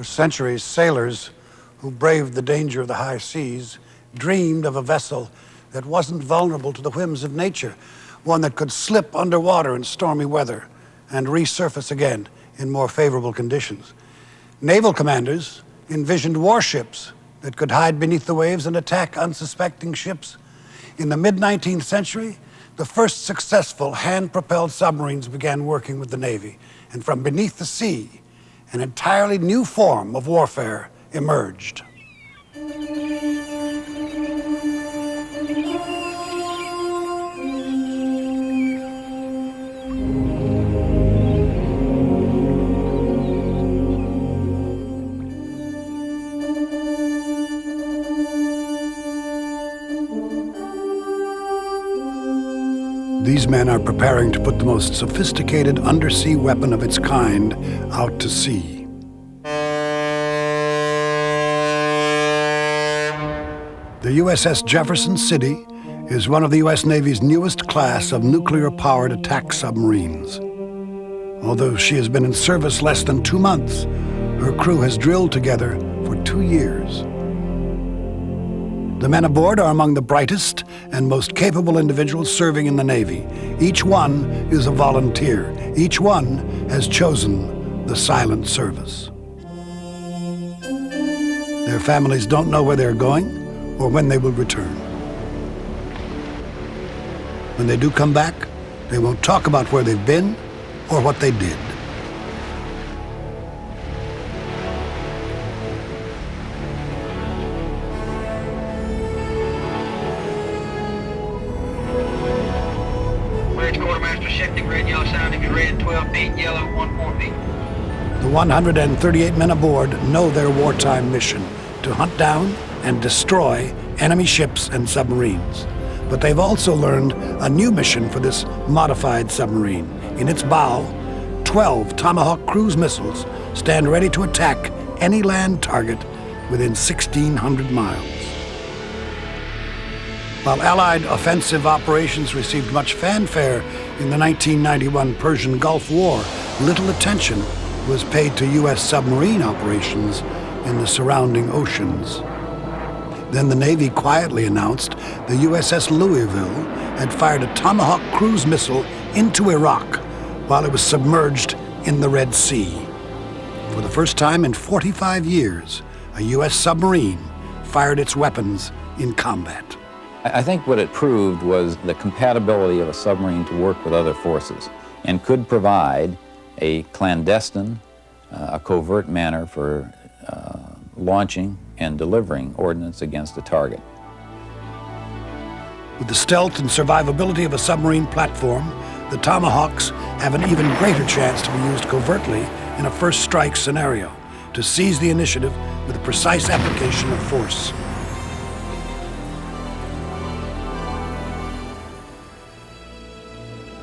centuries, sailors who braved the danger of the high seas dreamed of a vessel that wasn't vulnerable to the whims of nature, one that could slip underwater in stormy weather and resurface again in more favorable conditions. Naval commanders envisioned warships that could hide beneath the waves and attack unsuspecting ships. In the mid-19th century, the first successful hand-propelled submarines began working with the Navy, and from beneath the sea, an entirely new form of warfare emerged. These men are preparing to put the most sophisticated undersea weapon of its kind out to sea. The USS Jefferson City is one of the U.S. Navy's newest class of nuclear-powered attack submarines. Although she has been in service less than 2 months, her crew has drilled together for 2 years. The men aboard are among the brightest and most capable individuals serving in the Navy. Each one is a volunteer. Each one has chosen the silent service. Their families don't know where they're going or when they will return. When they do come back, they won't talk about where they've been or what they did. Quartermaster shifting, red yellow sounding, red 12 feet, yellow 14 feet. The 138 men aboard know their wartime mission: to hunt down and destroy enemy ships and submarines. But they've also learned a new mission for this modified submarine. In its bow, 12 Tomahawk cruise missiles stand ready to attack any land target within 1,600 miles. While Allied offensive operations received much fanfare in the 1991 Persian Gulf War, little attention was paid to U.S. submarine operations in the surrounding oceans. Then the Navy quietly announced the USS Louisville had fired a Tomahawk cruise missile into Iraq while it was submerged in the Red Sea. For the first time in 45 years, a U.S. submarine fired its weapons in combat. I think what it proved was the compatibility of a submarine to work with other forces and could provide a clandestine, a covert manner for launching and delivering ordnance against a target. With the stealth and survivability of a submarine platform, the Tomahawks have an even greater chance to be used covertly in a first strike scenario, to seize the initiative with a precise application of force.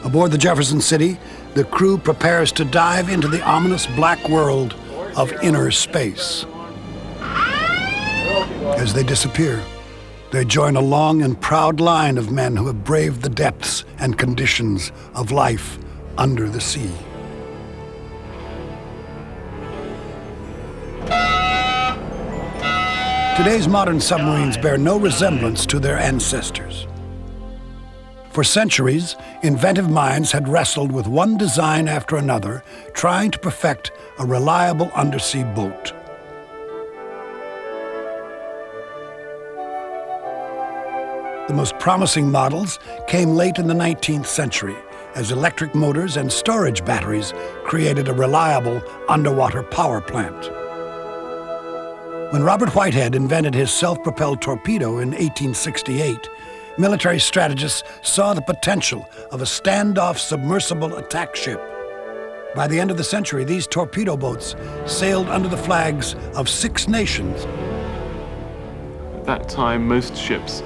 Aboard the Jefferson City, the crew prepares to dive into the ominous black world of inner space. As they disappear, they join a long and proud line of men who have braved the depths and conditions of life under the sea. Today's modern submarines bear no resemblance to their ancestors. For centuries, inventive minds had wrestled with one design after another, trying to perfect a reliable undersea boat. The most promising models came late in the 19th century, as electric motors and storage batteries created a reliable underwater power plant. When Robert Whitehead invented his self-propelled torpedo in 1868, military strategists saw the potential of a standoff submersible attack ship. By the end of the century, these torpedo boats sailed under the flags of 6 nations. At that time, most ships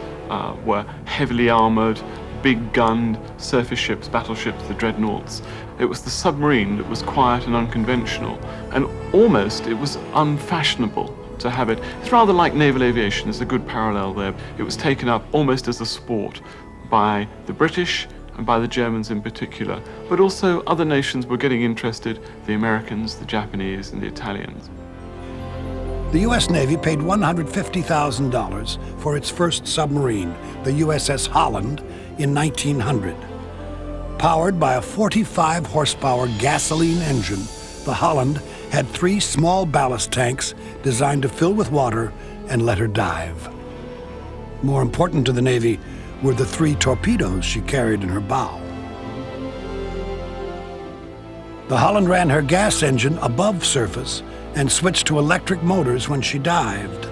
were heavily armored, big-gunned surface ships, battleships, the dreadnoughts. It was the submarine that was quiet and unconventional, and almost it was unfashionable to have it. It's rather like naval aviation. There's a good parallel there. It was taken up almost as a sport by the British and by the Germans in particular, but also other nations were getting interested, the Americans, the Japanese, and the Italians. The U.S. Navy paid $150,000 for its first submarine, the USS Holland, in 1900. Powered by a 45-horsepower gasoline engine, the Holland had 3 small ballast tanks designed to fill with water and let her dive. More important to the Navy were the 3 torpedoes she carried in her bow. The Holland ran her gas engine above surface and switched to electric motors when she dived.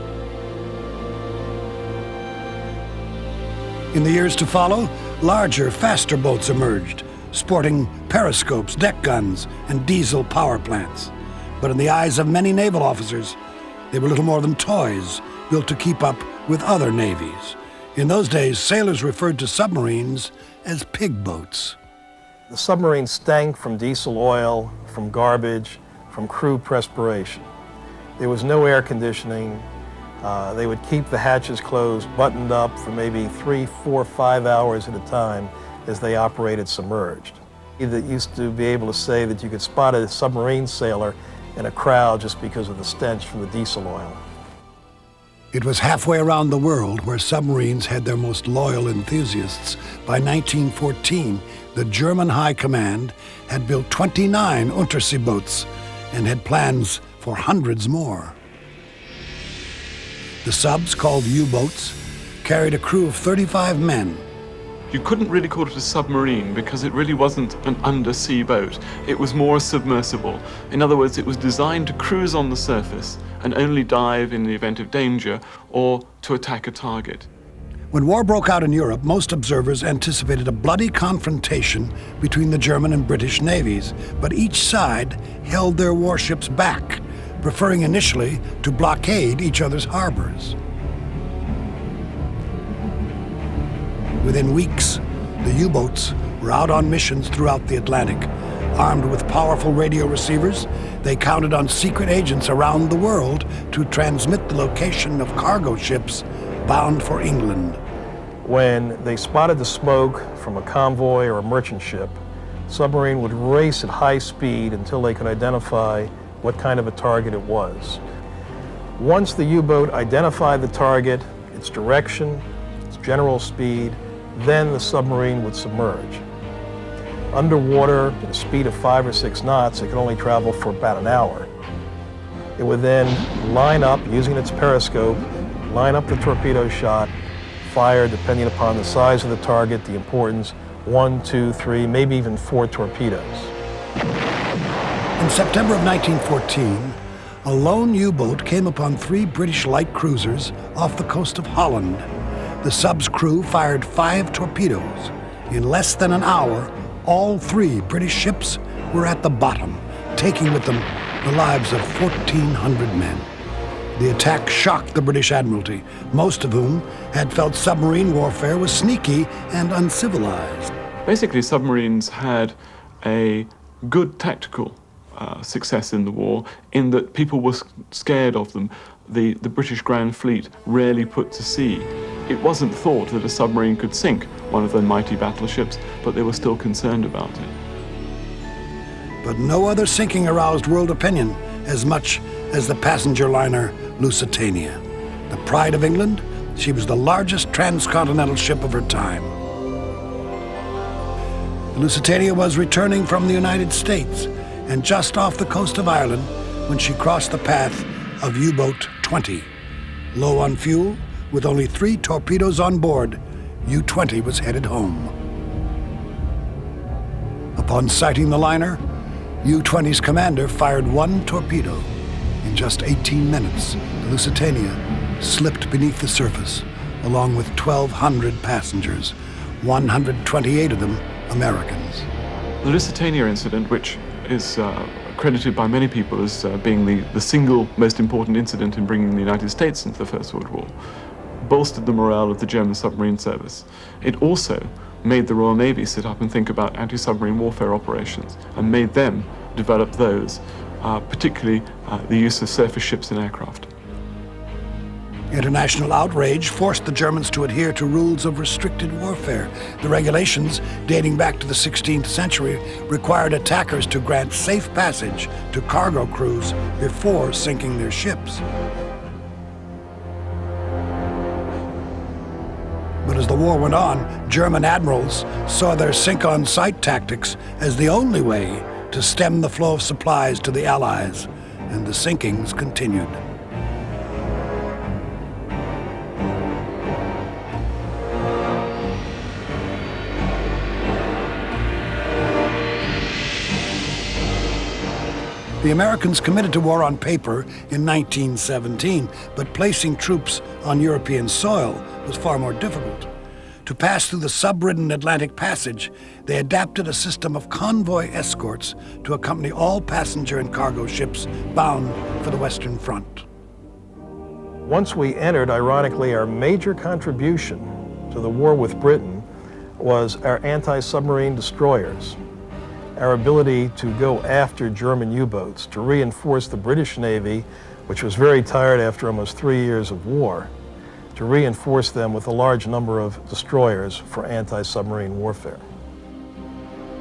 In the years to follow, larger, faster boats emerged, sporting periscopes, deck guns, and diesel power plants. But in the eyes of many naval officers, they were little more than toys built to keep up with other navies. In those days, sailors referred to submarines as pig boats. The submarine stank from diesel oil, from garbage, from crew perspiration. There was no air conditioning. They would keep the hatches closed, buttoned up for maybe 3, 4, 5 hours at a time as they operated submerged. That used to be able to say that you could spot a submarine sailor in a crowd just because of the stench from the diesel oil. It was halfway around the world where submarines had their most loyal enthusiasts. By 1914, the German High Command had built 29 Untersee boats and had plans for hundreds more. The subs, called U-boats, carried a crew of 35 men. You couldn't really call it a submarine because it really wasn't an undersea boat. It was more a submersible. In other words, it was designed to cruise on the surface and only dive in the event of danger or to attack a target. When war broke out in Europe, most observers anticipated a bloody confrontation between the German and British navies, but each side held their warships back, preferring initially to blockade each other's harbors. Within weeks, the U-boats were out on missions throughout the Atlantic. Armed with powerful radio receivers, they counted on secret agents around the world to transmit the location of cargo ships bound for England. When they spotted the smoke from a convoy or a merchant ship, the submarine would race at high speed until they could identify what kind of a target it was. Once the U-boat identified the target, its direction, its general speed, then the submarine would submerge. Underwater, at a speed of 5 or 6 knots, it could only travel for about an hour. It would then line up, using its periscope, line up the torpedo shot, fire, depending upon the size of the target, the importance, 1, 2, 3, maybe even 4 torpedoes. In September of 1914, a lone U-boat came upon 3 British light cruisers off the coast of Holland. The sub's crew fired 5 torpedoes. In less than an hour, all 3 British ships were at the bottom, taking with them the lives of 1,400 men. The attack shocked the British Admiralty, most of whom had felt submarine warfare was sneaky and uncivilized. Basically, submarines had a good tactical success in the war, in that people were scared of them. The British Grand Fleet rarely put to sea. It wasn't thought that a submarine could sink one of their mighty battleships, but they were still concerned about it. But no other sinking aroused world opinion as much as the passenger liner Lusitania. The pride of England, she was the largest transcontinental ship of her time. The Lusitania was returning from the United States and just off the coast of Ireland when she crossed the path of U-boat 20. Low on fuel, with only 3 torpedoes on board, U-20 was headed home. Upon sighting the liner, U-20's commander fired 1 torpedo. In just 18 minutes, the Lusitania slipped beneath the surface, along with 1,200 passengers, 128 of them Americans. The Lusitania incident, which is credited by many people as being the single most important incident in bringing the United States into the First World War, bolstered the morale of the German submarine service. It also made the Royal Navy sit up and think about anti-submarine warfare operations and made them develop those, particularly the use of surface ships and aircraft. International outrage forced the Germans to adhere to rules of restricted warfare. The regulations, dating back to the 16th century, required attackers to grant safe passage to cargo crews before sinking their ships. But as the war went on, German admirals saw their sink-on-sight tactics as the only way to stem the flow of supplies to the Allies, and the sinkings continued. The Americans committed to war on paper in 1917, but placing troops on European soil was far more difficult. To pass through the sub-ridden Atlantic Passage, they adapted a system of convoy escorts to accompany all passenger and cargo ships bound for the Western Front. Once we entered, ironically, our major contribution to the war with Britain was our anti-submarine destroyers. Our ability to go after German U-boats, to reinforce the British Navy, which was very tired after almost 3 years of war, to reinforce them with a large number of destroyers for anti-submarine warfare.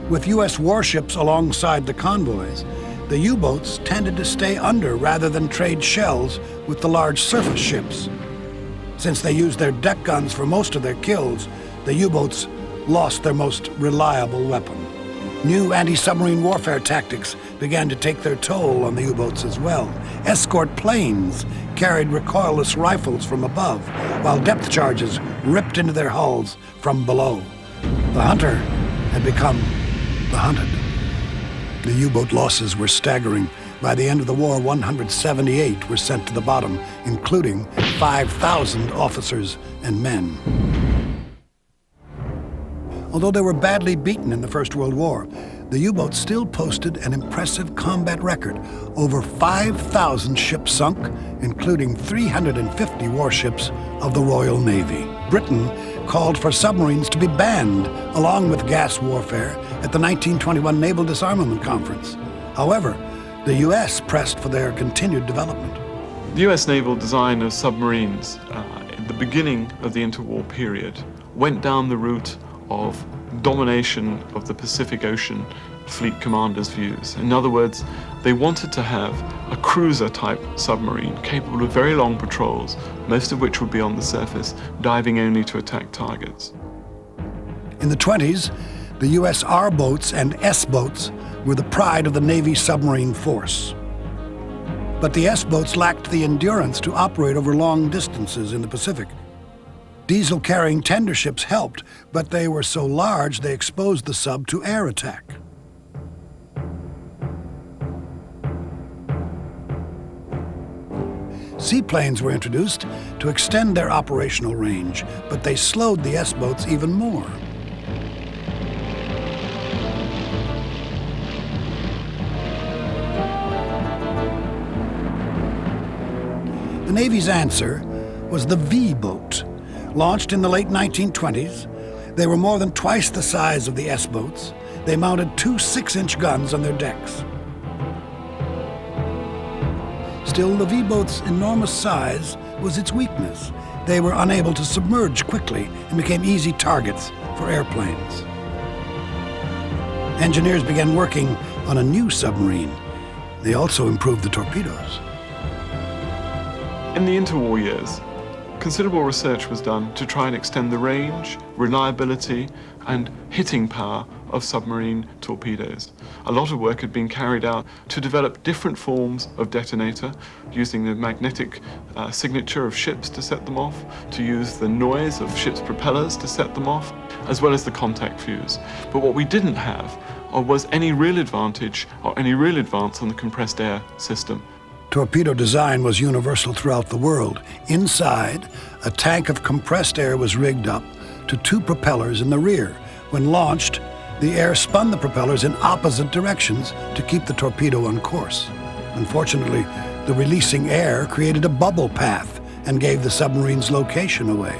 With U.S. warships alongside the convoys, the U-boats tended to stay under rather than trade shells with the large surface ships. Since they used their deck guns for most of their kills, the U-boats lost their most reliable weapon. New anti-submarine warfare tactics began to take their toll on the U-boats as well. Escort planes carried recoilless rifles from above, while depth charges ripped into their hulls from below. The hunter had become the hunted. The U-boat losses were staggering. By the end of the war, 178 were sent to the bottom, including 5,000 officers and men. Although they were badly beaten in the First World War, the U-boats still posted an impressive combat record. Over 5,000 ships sunk, including 350 warships of the Royal Navy. Britain called for submarines to be banned, along with gas warfare, at the 1921 Naval Disarmament Conference. However, the U.S. pressed for their continued development. The U.S. naval design of submarines at the beginning of the interwar period went down the route of domination of the Pacific Ocean fleet commanders' views. In other words, they wanted to have a cruiser-type submarine capable of very long patrols, most of which would be on the surface, diving only to attack targets. In the 20s, the U.S. R boats and S boats were the pride of the Navy submarine force. But the S boats lacked the endurance to operate over long distances in the Pacific. Diesel-carrying tender ships helped, but they were so large they exposed the sub to air attack. Seaplanes were introduced to extend their operational range, but they slowed the S-boats even more. The Navy's answer was the V-boat. Launched in the late 1920s, they were more than twice the size of the S-boats. They mounted 2 6-inch guns on their decks. Still, the V-boat's enormous size was its weakness. They were unable to submerge quickly and became easy targets for airplanes. Engineers began working on a new submarine. They also improved the torpedoes. In the interwar years, considerable research was done to try and extend the range, reliability, and hitting power of submarine torpedoes. A lot of work had been carried out to develop different forms of detonator, using the magnetic signature of ships to set them off, to use the noise of ships' propellers to set them off, as well as the contact fuse. But what we didn't have was any real advantage or any real advance on the compressed air system. Torpedo design was universal throughout the world. Inside, a tank of compressed air was rigged up to 2 propellers in the rear. When launched, the air spun the propellers in opposite directions to keep the torpedo on course. Unfortunately, the releasing air created a bubble path and gave the submarine's location away.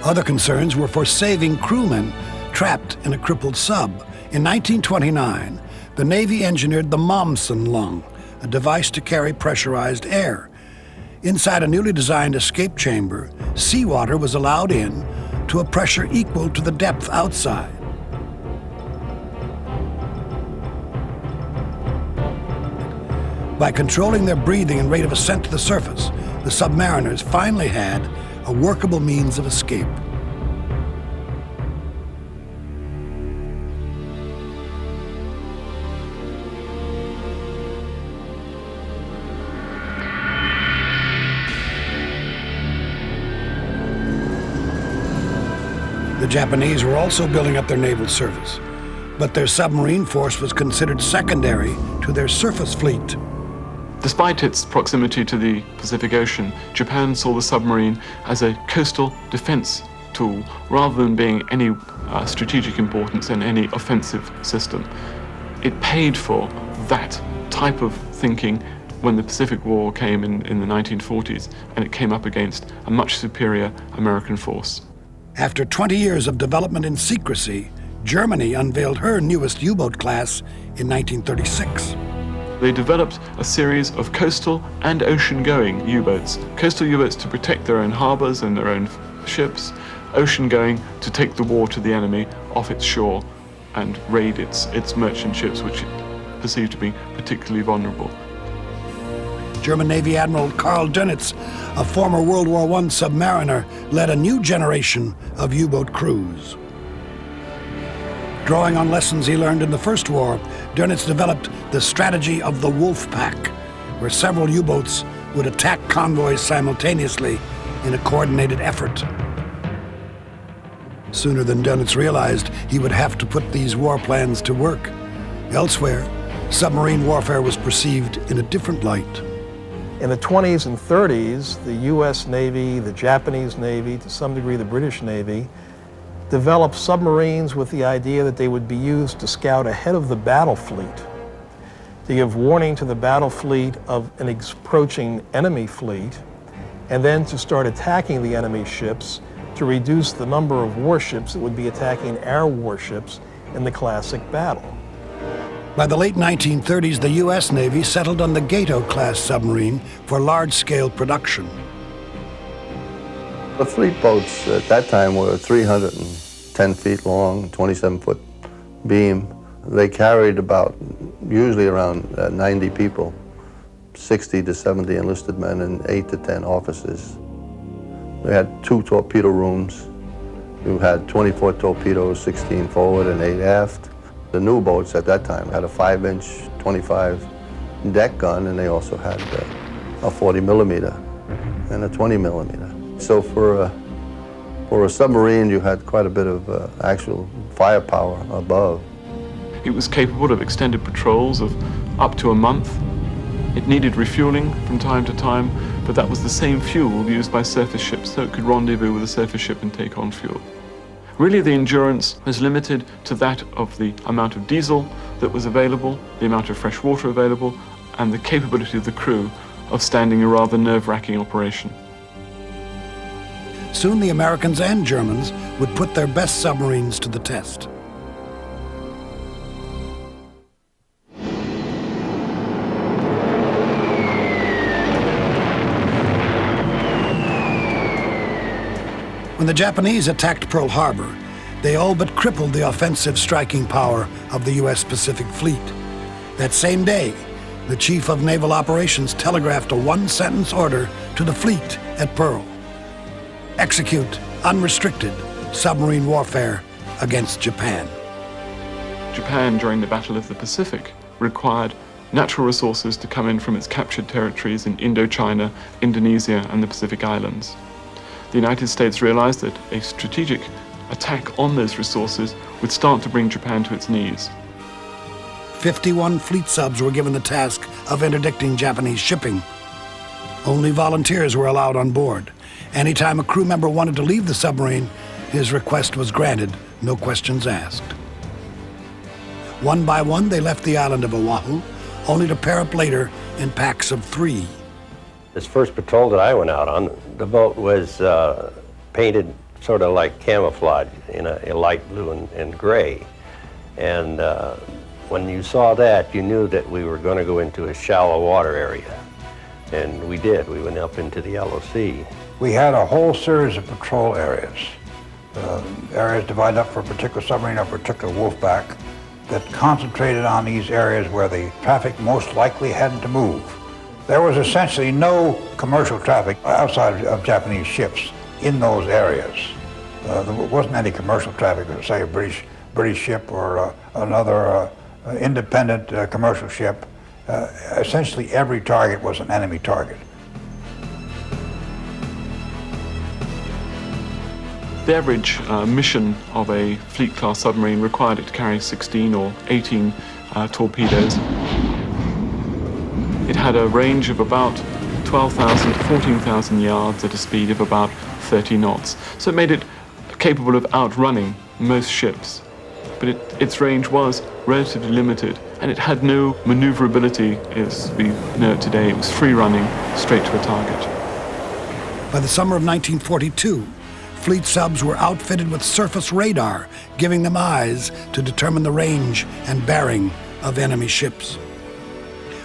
Other concerns were for saving crewmen trapped in a crippled sub. In 1929, the Navy engineered the Momsen lung, a device to carry pressurized air. Inside a newly designed escape chamber, seawater was allowed in to a pressure equal to the depth outside. By controlling their breathing and rate of ascent to the surface, the submariners finally had a workable means of escape. The Japanese were also building up their naval service, but their submarine force was considered secondary to their surface fleet. Despite its proximity to the Pacific Ocean, Japan saw the submarine as a coastal defense tool rather than being any strategic importance in any offensive system. It paid for that type of thinking when the Pacific War came in the 1940s, and it came up against a much superior American force. After 20 years of development in secrecy, Germany unveiled her newest U-boat class in 1936. They developed a series of coastal and ocean-going U-boats. Coastal U-boats to protect their own harbors and their own ships, ocean-going to take the war to the enemy off its shore and raid its merchant ships, which it perceived to be particularly vulnerable. German Navy Admiral Karl Dönitz, a former World War I submariner, led a new generation of U-boat crews. Drawing on lessons he learned in the First War, Dönitz developed the strategy of the wolf pack, where several U-boats would attack convoys simultaneously in a coordinated effort. Sooner than Dönitz realized, he would have to put these war plans to work. Elsewhere, submarine warfare was perceived in a different light. In the 20s and 30s, the US Navy, the Japanese Navy, to some degree the British Navy, developed submarines with the idea that they would be used to scout ahead of the battle fleet, to give warning to the battle fleet of an approaching enemy fleet, and then to start attacking the enemy ships to reduce the number of warships that would be attacking our warships in the classic battle. By the late 1930s, the U.S. Navy settled on the Gato-class submarine for large-scale production. The fleet boats at that time were 310 feet long, 27-foot beam. They carried usually around 90 people, 60 to 70 enlisted men and 8 to 10 officers. We had 2 torpedo rooms. We had 24 torpedoes, 16 forward and 8 aft. The new boats at that time had a 5-inch 25 deck gun, and they also had a 40 millimeter and a 20 millimeter. So for a submarine, you had quite a bit of actual firepower above. It was capable of extended patrols of up to a month. It needed refueling from time to time, but that was the same fuel used by surface ships, so it could rendezvous with a surface ship and take on fuel. Really, the endurance was limited to that of the amount of diesel that was available, the amount of fresh water available, and the capability of the crew of standing a rather nerve-wracking operation. Soon the Americans and Germans would put their best submarines to the test. When the Japanese attacked Pearl Harbor, they all but crippled the offensive striking power of the U.S. Pacific Fleet. That same day, the Chief of Naval Operations telegraphed a one-sentence order to the fleet at Pearl: execute unrestricted submarine warfare against Japan. Japan, during the Battle of the Pacific, required natural resources to come in from its captured territories in Indochina, Indonesia, and the Pacific Islands. The United States realized that a strategic attack on those resources would start to bring Japan to its knees. 51 fleet subs were given the task of interdicting Japanese shipping. Only volunteers were allowed on board. Anytime a crew member wanted to leave the submarine, his request was granted, no questions asked. One by one, they left the island of Oahu, only to pair up later in packs of 3. This first patrol that I went out on, the boat was painted sort of like camouflage in a light blue and gray. And when you saw that, you knew that we were going to go into a shallow water area. And we did. We went up into the Yellow Sea. We had a whole series of patrol areas. Areas divided up for a particular submarine or a particular wolfpack that concentrated on these areas where the traffic most likely had to move. There was essentially no commercial traffic outside of Japanese ships. in those areas. There wasn't any commercial traffic, say a British ship or another independent commercial ship. Essentially every target was an enemy target. The average mission of a fleet-class submarine required it to carry 16 or 18 torpedoes. It had a range of about 12,000 to 14,000 yards at a speed of about 30 knots. So it made it capable of outrunning most ships. But its range was relatively limited, and it had no maneuverability as we know it today. It was free running straight to a target. By the summer of 1942, fleet subs were outfitted with surface radar, giving them eyes to determine the range and bearing of enemy ships.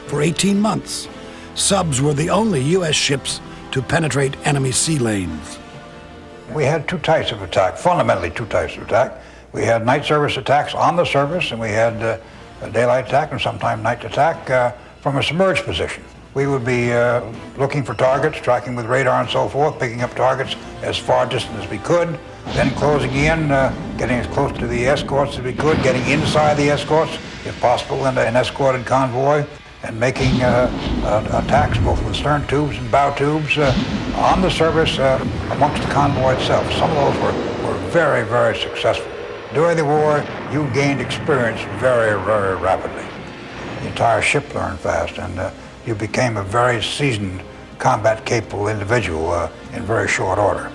For 18 months, subs were the only U.S. ships to penetrate enemy sea lanes. We had two types of attack, fundamentally two types of attack. We had night service attacks on the surface, and we had a daylight attack and sometimes night attack from a submerged position. We would be looking for targets, tracking with radar and so forth, picking up targets as far distant as we could, then closing in, getting as close to the escorts as we could, getting inside the escorts, if possible, into an escorted convoy, and making attacks both with stern tubes and bow tubes on the surface amongst the convoy itself. Some of those were very, very successful. During the war, you gained experience very, very rapidly. The entire ship learned fast, and you became a very seasoned, combat-capable individual in very short order.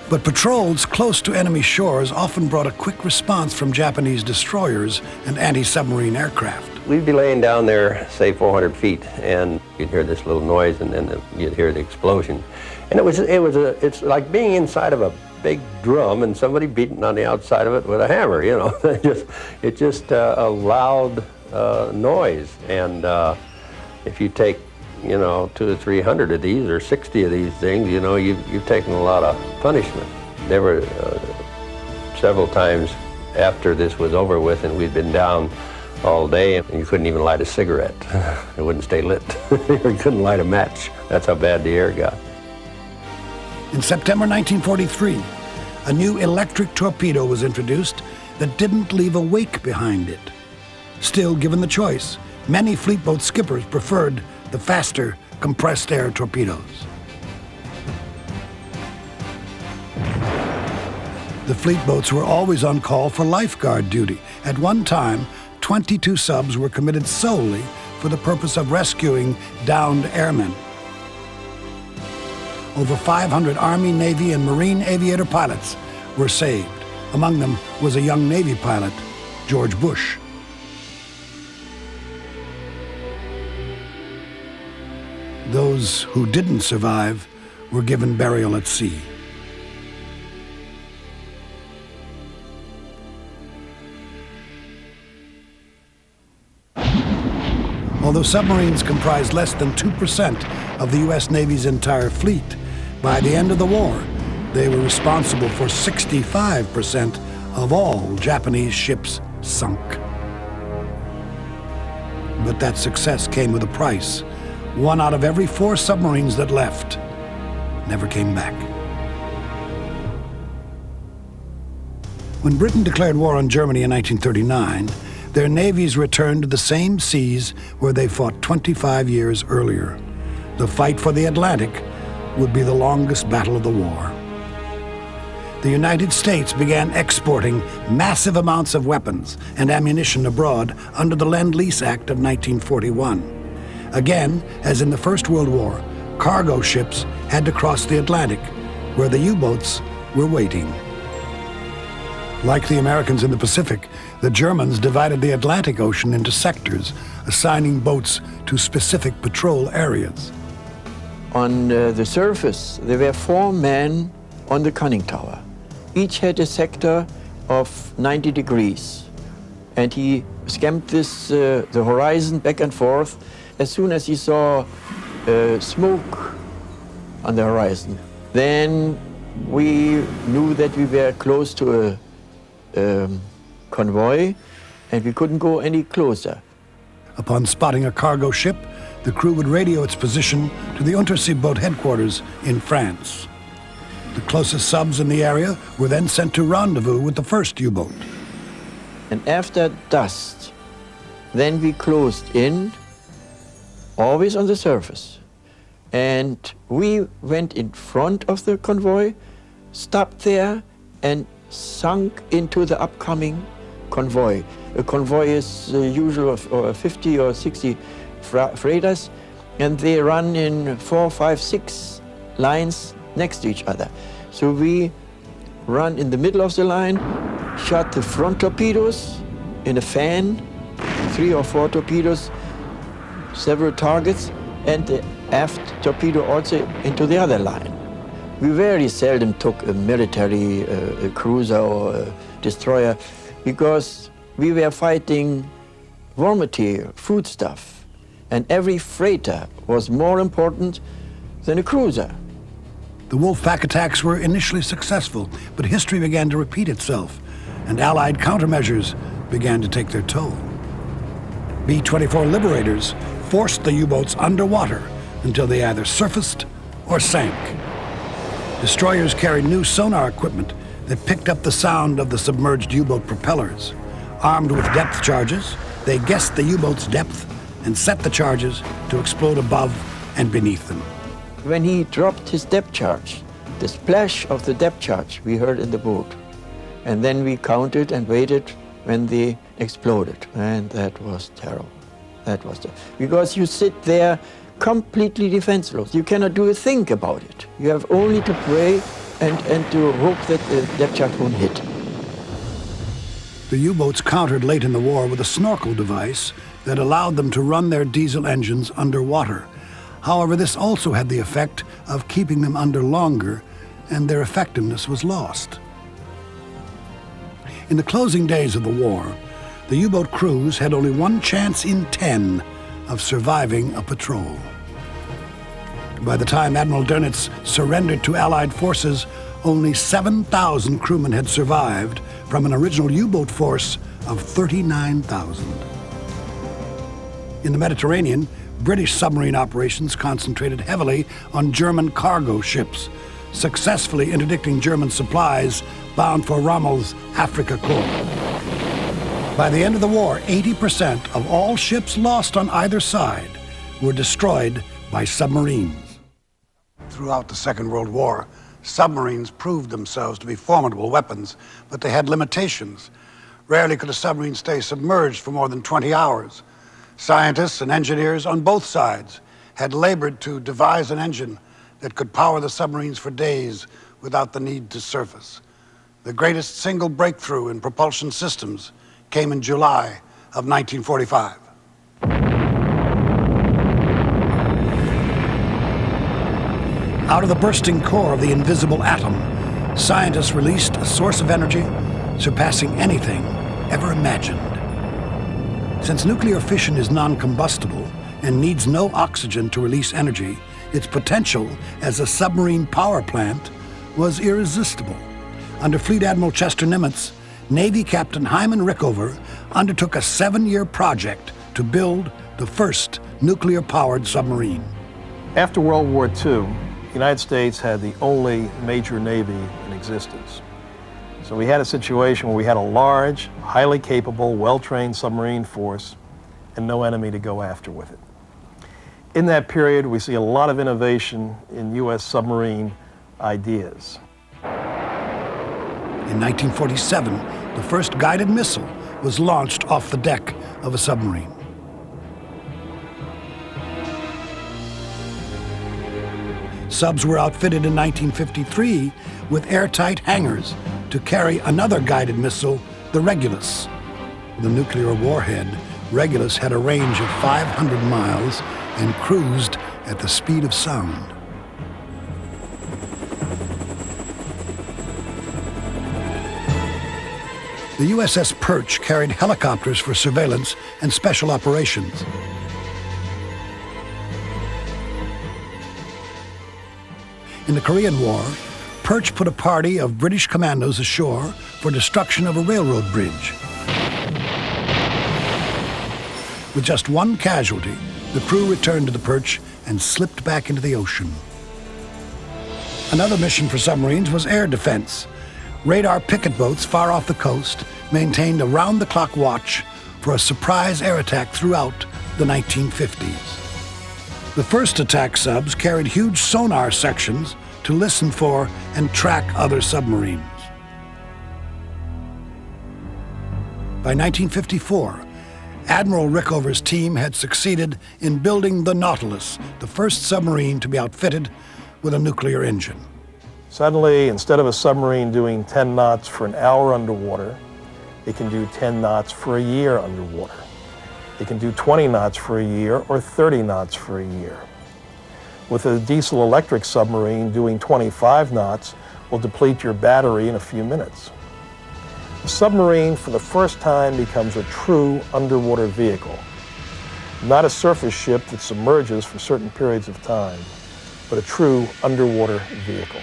But patrols close to enemy shores often brought a quick response from Japanese destroyers and anti-submarine aircraft. We'd be laying down there, say 400 feet, and you'd hear this little noise, and then you'd hear the explosion. And it's like being inside of a big drum and somebody beating on the outside of it with a hammer, you know. It's just a loud noise. And if you take, you know, 200 or 300 of these or 60 of these things, you know, you've taken a lot of punishment. There were several times after this was over with and we'd been down all day and you couldn't even light a cigarette. It wouldn't stay lit. You couldn't light a match. That's how bad the air got. In September 1943, a new electric torpedo was introduced that didn't leave a wake behind it. Still, given the choice, many fleet boat skippers preferred the faster compressed air torpedoes. The fleet boats were always on call for lifeguard duty. At one time, 22 subs were committed solely for the purpose of rescuing downed airmen. Over 500 Army, Navy, and Marine aviator pilots were saved. Among them was a young Navy pilot, George Bush. Those who didn't survive were given burial at sea. Although submarines comprised less than 2% of the U.S. Navy's entire fleet, by the end of the war, they were responsible for 65% of all Japanese ships sunk. But that success came with a price. 1 out of every 4 submarines that left never came back. When Britain declared war on Germany in 1939, their navies returned to the same seas where they fought 25 years earlier. The fight for the Atlantic would be the longest battle of the war. The United States began exporting massive amounts of weapons and ammunition abroad under the Lend-Lease Act of 1941. Again, as in the First World War, cargo ships had to cross the Atlantic, where the U-boats were waiting. Like the Americans in the Pacific, the Germans divided the Atlantic Ocean into sectors, assigning boats to specific patrol areas. On the surface, there were 4 men on the conning tower. Each had a sector of 90 degrees. And he scanned the horizon back and forth as soon as he saw smoke on the horizon. Then we knew that we were close to a convoy, and we couldn't go any closer. Upon spotting a cargo ship, the crew would radio its position to the Unterseeboot headquarters in France. The closest subs in the area were then sent to rendezvous with the first U-boat. And after dusk, then we closed in, always on the surface. And we went in front of the convoy, stopped there, and sunk into the upcoming convoy. A convoy is usually of 50 or 60 freighters, and they run in 4, 5, 6 lines next to each other. So we run in the middle of the line, shot the front torpedoes in a fan, 3 or 4 torpedoes, several targets, and the aft torpedo also into the other line. We very seldom took a military a cruiser or a destroyer because we were fighting war material, foodstuff, and every freighter was more important than a cruiser. The Wolf-Pack attacks were initially successful, but history began to repeat itself, and Allied countermeasures began to take their toll. B-24 Liberators forced the U-boats underwater until they either surfaced or sank. Destroyers carried new sonar equipment that picked up the sound of the submerged U-boat propellers. Armed with depth charges, they guessed the U-boat's depth and set the charges to explode above and beneath them. When he dropped his depth charge, the splash of the depth charge we heard in the boat. And then we counted and waited when they exploded. And that was terrible. That was terrible. Because you sit there completely defenseless. You cannot do a thing about it. You have only to pray and to hope that the depth charge won't hit. The U-boats countered late in the war with a snorkel device that allowed them to run their diesel engines underwater. However, this also had the effect of keeping them under longer, and their effectiveness was lost. In the closing days of the war, the U-boat crews had only one chance in 10 of surviving a patrol. By the time Admiral Dönitz surrendered to Allied forces, only 7,000 crewmen had survived from an original U-boat force of 39,000. In the Mediterranean, British submarine operations concentrated heavily on German cargo ships, successfully interdicting German supplies bound for Rommel's Africa Corps. By the end of the war, 80% of all ships lost on either side were destroyed by submarines. Throughout the Second World War, submarines proved themselves to be formidable weapons, but they had limitations. Rarely could a submarine stay submerged for more than 20 hours. Scientists and engineers on both sides had labored to devise an engine that could power the submarines for days without the need to surface. The greatest single breakthrough in propulsion systems came in July of 1945. Out of the bursting core of the invisible atom, scientists released a source of energy surpassing anything ever imagined. Since nuclear fission is non-combustible and needs no oxygen to release energy, its potential as a submarine power plant was irresistible. Under Fleet Admiral Chester Nimitz, Navy Captain Hyman Rickover undertook a 7-year project to build the first nuclear-powered submarine. After World War II, the United States had the only major navy in existence. So we had a situation where we had a large, highly capable, well-trained submarine force and no enemy to go after with it. In that period, we see a lot of innovation in U.S. submarine ideas. In 1947, the first guided missile was launched off the deck of a submarine. Subs were outfitted in 1953 with airtight hangars to carry another guided missile, the Regulus. The nuclear warhead, Regulus had a range of 500 miles and cruised at the speed of sound. The USS Perch carried helicopters for surveillance and special operations. In the Korean War, Perch put a party of British commandos ashore for destruction of a railroad bridge. With just one casualty, the crew returned to the Perch and slipped back into the ocean. Another mission for submarines was air defense. Radar picket boats far off the coast maintained a round-the-clock watch for a surprise air attack throughout the 1950s. The first attack subs carried huge sonar sections to listen for and track other submarines. By 1954, Admiral Rickover's team had succeeded in building the Nautilus, the first submarine to be outfitted with a nuclear engine. Suddenly, instead of a submarine doing 10 knots for an hour underwater, it can do 10 knots for a year underwater. It can do 20 knots for a year or 30 knots for a year. With a diesel-electric submarine, doing 25 knots will deplete your battery in a few minutes. The submarine, for the first time, becomes a true underwater vehicle. Not a surface ship that submerges for certain periods of time, but a true underwater vehicle.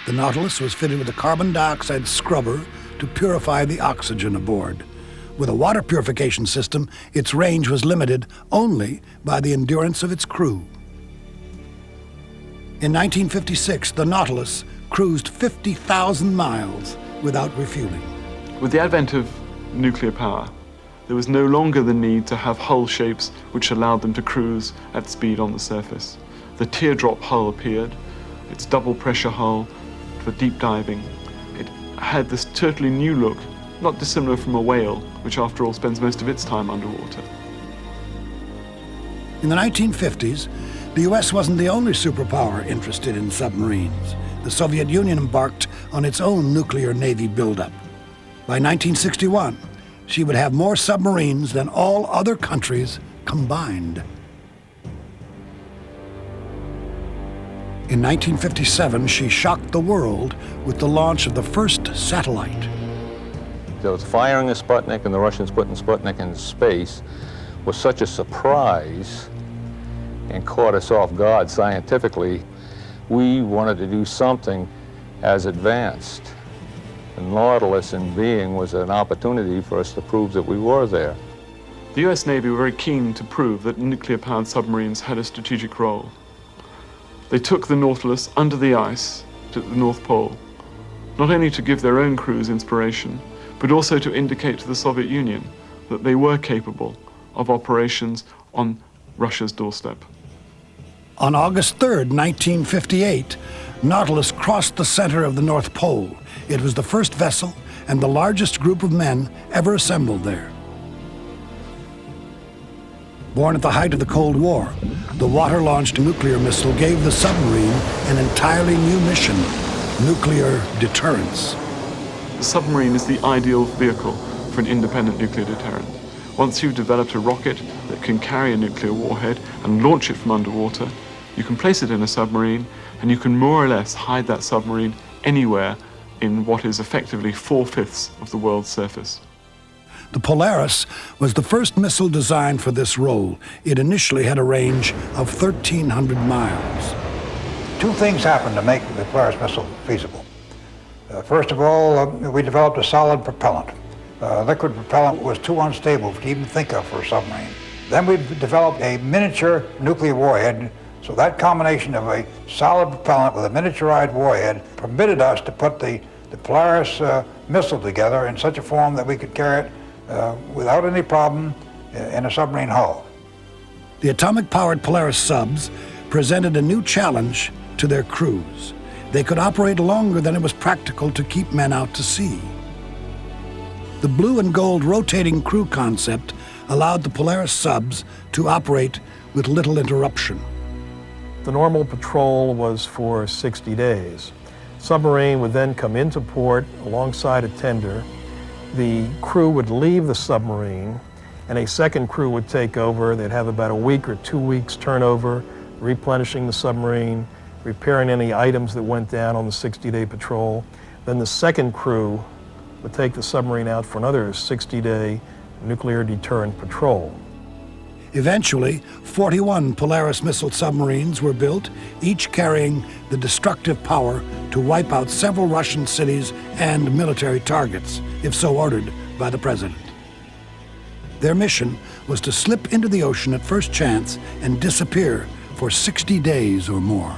The Nautilus was fitted with a carbon dioxide scrubber to purify the oxygen aboard. With a water purification system, its range was limited only by the endurance of its crew. In 1956, the Nautilus cruised 50,000 miles without refueling. With the advent of nuclear power, there was no longer the need to have hull shapes which allowed them to cruise at speed on the surface. The teardrop hull appeared, its double pressure hull for deep diving. It had this totally new look, not dissimilar from a whale, which after all spends most of its time underwater. In the 1950s, the US wasn't the only superpower interested in submarines. The Soviet Union embarked on its own nuclear navy buildup. By 1961, she would have more submarines than all other countries combined. In 1957, she shocked the world with the launch of the first satellite. The firing of Sputnik and the Russians putting Sputnik in space was such a surprise and caught us off guard scientifically. We wanted to do something as advanced. And Nautilus in being was an opportunity for us to prove that we were there. The US Navy were very keen to prove that nuclear-powered submarines had a strategic role. They took the Nautilus under the ice to the North Pole, not only to give their own crews inspiration, but also to indicate to the Soviet Union that they were capable of operations on Russia's doorstep. On August 3rd, 1958, Nautilus crossed the center of the North Pole. It was the first vessel and the largest group of men ever assembled there. Born at the height of the Cold War, the water-launched nuclear missile gave the submarine an entirely new mission: nuclear deterrence. The submarine is the ideal vehicle for an independent nuclear deterrent. Once you've developed a rocket that can carry a nuclear warhead and launch it from underwater, you can place it in a submarine and you can more or less hide that submarine anywhere in what is effectively 4/5 of the world's surface. The Polaris was the first missile designed for this role. It initially had a range of 1,300 miles. Two things happened to make the Polaris missile feasible. First of all, we developed a solid propellant. Liquid propellant was too unstable to even think of for a submarine. Then we developed a miniature nuclear warhead, so that combination of a solid propellant with a miniaturized warhead permitted us to put the Polaris missile together in such a form that we could carry it without any problem in a submarine hull. The atomic-powered Polaris subs presented a new challenge to their crews. They could operate longer than it was practical to keep men out to sea. The blue and gold rotating crew concept allowed the Polaris subs to operate with little interruption. The normal patrol was for 60 days. Submarine would then come into port alongside a tender. The crew would leave the submarine and a second crew would take over. They'd have about a week or 2 weeks turnover, replenishing the submarine, repairing any items that went down on the 60-day patrol. Then the second crew would take the submarine out for another 60-day nuclear deterrent patrol. Eventually, 41 Polaris missile submarines were built, each carrying the destructive power to wipe out several Russian cities and military targets, if so ordered by the president. Their mission was to slip into the ocean at first chance and disappear for 60 days or more.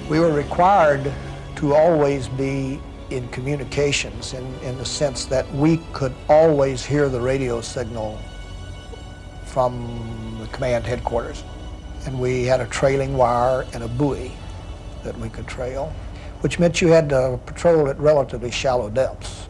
We were required to always be in communications in the sense that we could always hear the radio signal from the command headquarters. And we had a trailing wire and a buoy that we could trail, which meant you had to patrol at relatively shallow depths.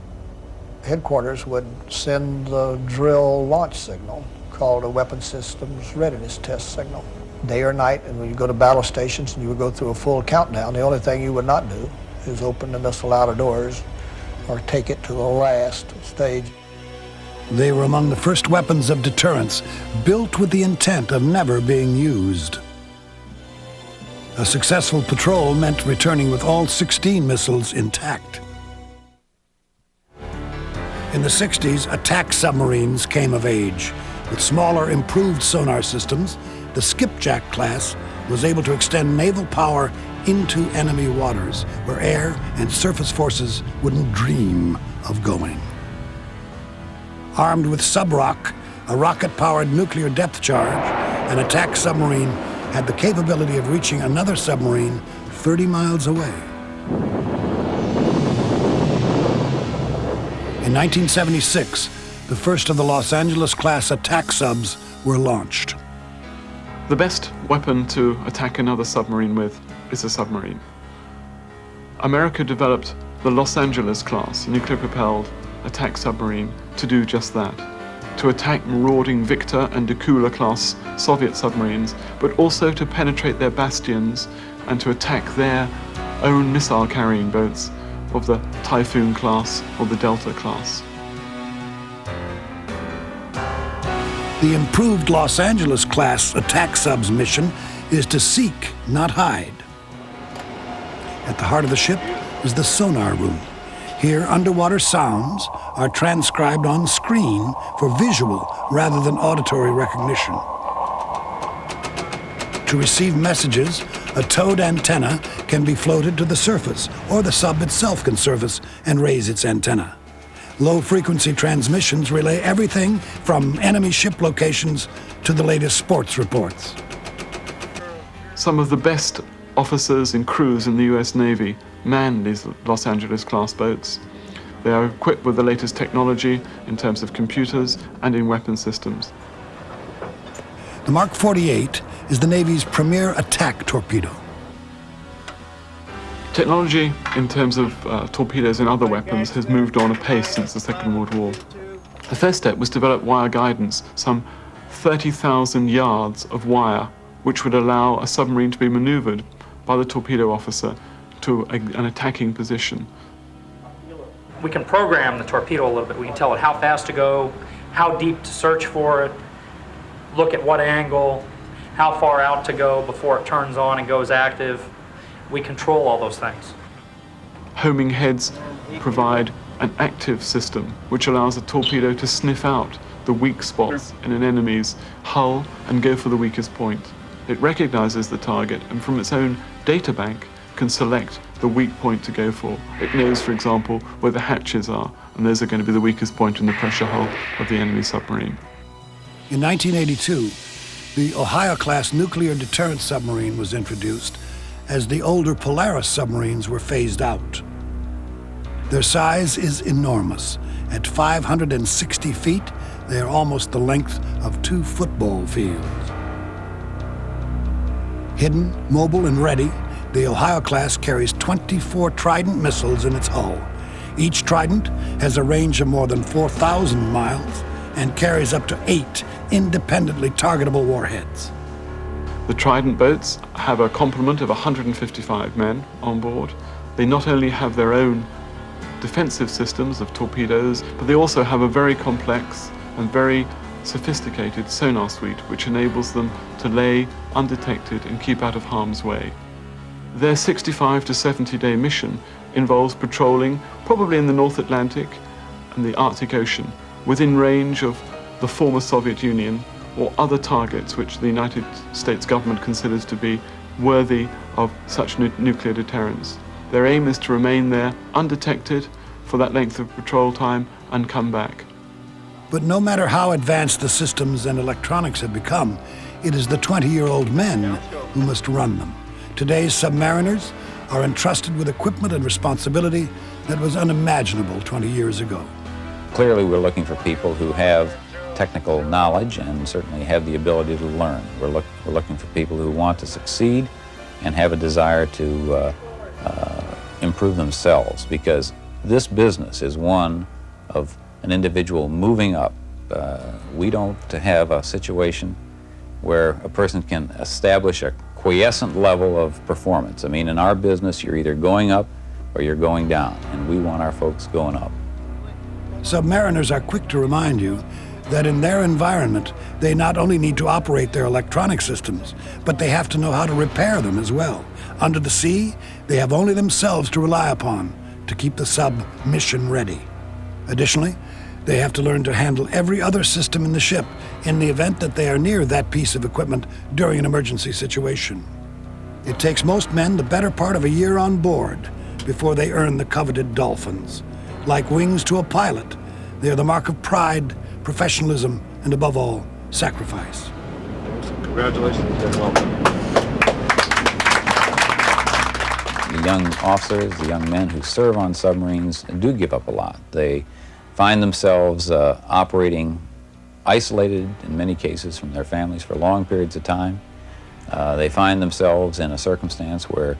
Headquarters would send the drill launch signal called a weapon systems readiness test signal. Day or night, and when you go to battle stations and you would go through a full countdown, the only thing you would not do is open the missile out of doors or take it to the last stage. They were among the first weapons of deterrence, built with the intent of never being used. A successful patrol meant returning with all 16 missiles intact. In the 60s, attack submarines came of age. With smaller, improved sonar systems, the Skipjack class was able to extend naval power into enemy waters, where air and surface forces wouldn't dream of going. Armed with Subrock, a rocket-powered nuclear depth charge, an attack submarine had the capability of reaching another submarine 30 miles away. In 1976, the first of the Los Angeles-class attack subs were launched. The best weapon to attack another submarine with is a submarine. America developed the Los Angeles class, nuclear-propelled attack submarine, to do just that. To attack marauding Victor and Dracula class Soviet submarines, but also to penetrate their bastions and to attack their own missile-carrying boats of the Typhoon class or the Delta class. The improved Los Angeles-class attack sub's mission is to seek, not hide. At the heart of the ship is the sonar room. Here, underwater sounds are transcribed on screen for visual rather than auditory recognition. To receive messages, a towed antenna can be floated to the surface, or the sub itself can surface and raise its antenna. Low-frequency transmissions relay everything from enemy ship locations to the latest sports reports. Some of the best officers and crews in the US Navy man these Los Angeles-class boats. They are equipped with the latest technology in terms of computers and in weapon systems. The Mark 48 is the Navy's premier attack torpedo. Technology in terms of torpedoes and other weapons has moved on apace since the Second World War. The first step was to develop wire guidance, some 30,000 yards of wire, which would allow a submarine to be maneuvered by the torpedo officer to an attacking position. We can program the torpedo a little bit. We can tell it how fast to go, how deep to search for it, look at what angle, how far out to go before it turns on and goes active. We control all those things. Homing heads provide an active system which allows a torpedo to sniff out the weak spots in an enemy's hull and go for the weakest point. It recognizes the target and from its own data bank can select the weak point to go for. It knows, for example, where the hatches are, and those are going to be the weakest point in the pressure hull of the enemy submarine. In 1982, the Ohio-class nuclear deterrent submarine was introduced as the older Polaris submarines were phased out. Their size is enormous. At 560 feet, they are almost the length of 2 football fields. Hidden, mobile, and ready, the Ohio-class carries 24 Trident missiles in its hull. Each Trident has a range of more than 4,000 miles and carries up to 8 independently targetable warheads. The Trident boats have a complement of 155 men on board. They not only have their own defensive systems of torpedoes, but they also have a very complex and very sophisticated sonar suite, which enables them to lay undetected and keep out of harm's way. Their 65 to 70-day mission involves patrolling, probably in the North Atlantic and the Arctic Ocean, within range of the former Soviet Union or other targets which the United States government considers to be worthy of such nuclear deterrence. Their aim is to remain there undetected for that length of patrol time and come back. But no matter how advanced the systems and electronics have become, it is the 20-year-old men who must run them. Today's submariners are entrusted with equipment and responsibility that was unimaginable 20 years ago. Clearly, we're looking for people who have technical knowledge and certainly have the ability to learn. We're looking for people who want to succeed and have a desire to improve themselves, because this business is one of an individual moving up. We don't have a situation where a person can establish a quiescent level of performance. I mean, in our business, you're either going up or you're going down, and we want our folks going up. Submariners are quick to remind you that in their environment, they not only need to operate their electronic systems, but they have to know how to repair them as well. Under the sea, they have only themselves to rely upon to keep the sub mission ready. Additionally, they have to learn to handle every other system in the ship in the event that they are near that piece of equipment during an emergency situation. It takes most men the better part of a year on board before they earn the coveted dolphins. Like wings to a pilot, they are the mark of pride, professionalism, and above all, sacrifice. Congratulations and welcome. The young officers, the young men who serve on submarines do give up a lot. They find themselves operating isolated in many cases from their families for long periods of time. They find themselves in a circumstance where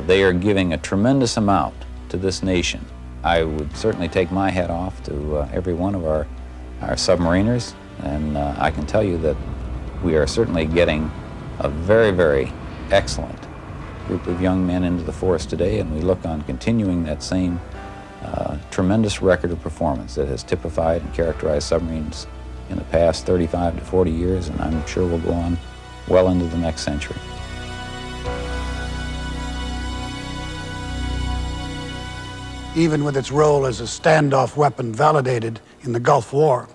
they are giving a tremendous amount to this nation. I would certainly take my hat off to every one of our submariners, and I can tell you that we are certainly getting a very, very excellent group of young men into the force today, and we look on continuing that same tremendous record of performance that has typified and characterized submarines in the past 35 to 40 years, and I'm sure will go on well into the next century. Even with its role as a standoff weapon validated in the Gulf War,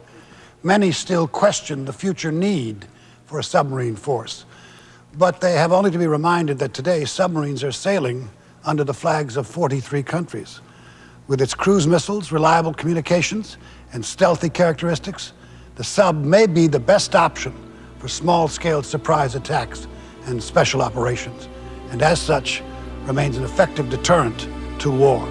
many still question the future need for a submarine force. But they have only to be reminded that today submarines are sailing under the flags of 43 countries. With its cruise missiles, reliable communications, and stealthy characteristics, the sub may be the best option for small-scale surprise attacks and special operations, and as such, remains an effective deterrent to war.